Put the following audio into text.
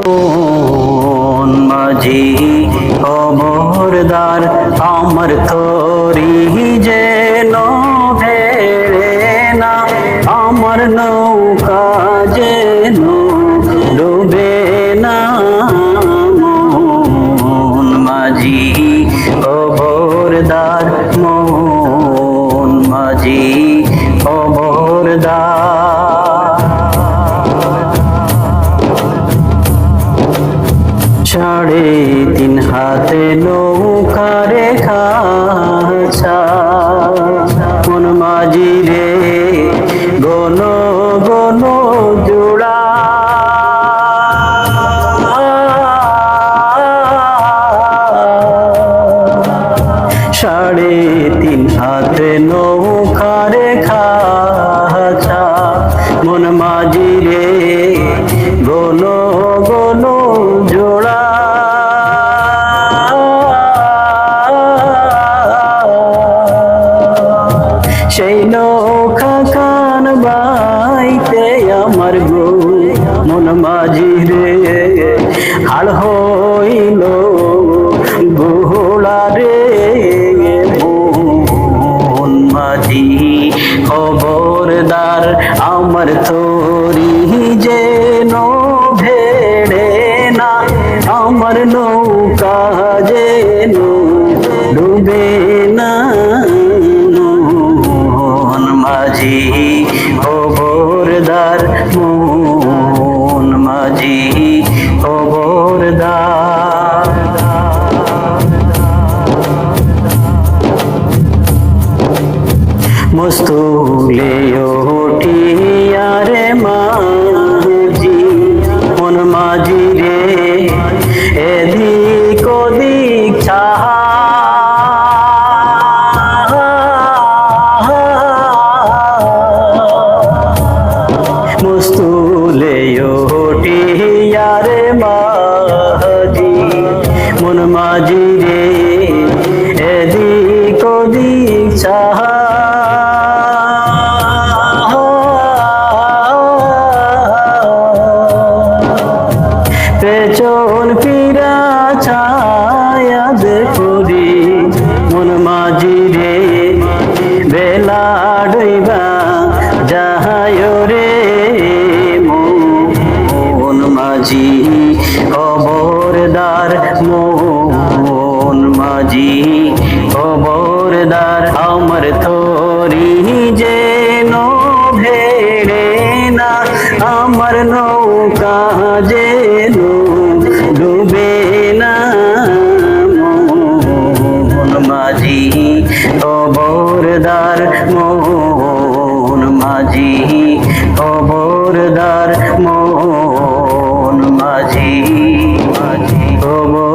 কোন মাঝি খবরদার আমার তরি যেন ভেড়ে না, আমার নৌকা যেন ডুবে না। মন মাঝি খবরদার, মন মাঝি খবরদার। 3.5 হাতে নৌকা রেখা মন মাঝি রে গন গন জোড়া। 3.5 হাতে নৌকা রেখা মন মাঝি রে গন গন জোড়া। সেই নৌকা কান বাইতে আমার গো মন মাঝি রে হাড় হইল গোলা রে। মন মাঝি খবরদার আমার তরি যেন ভেড়ে না, আমার নৌকা যেন ডুবে না। মন মাঝি খবরদার, মন মাঝি খবরদার। মস্তুলে ওঠিয়া রে মাঝি মন মাঝি রে এদিক ওদিক চাহা। মস্তুলে ওঠিয়া রে মাঝি মন মাঝি রে এদিক ওদিক চাহা। পেছন ফিরা ছায়া দেখি মন মাঝি রে বেলা ডইবা যাহায় রে। মন মাঝি খবরদার, মন মাঝি খবরদার আমার তরি যেন ভেড়ে না, আমার নৌকা যেন ডুবে না। মন মাঝি খবরদার, মন মাঝি খবরদার, মন মাঝি খবর।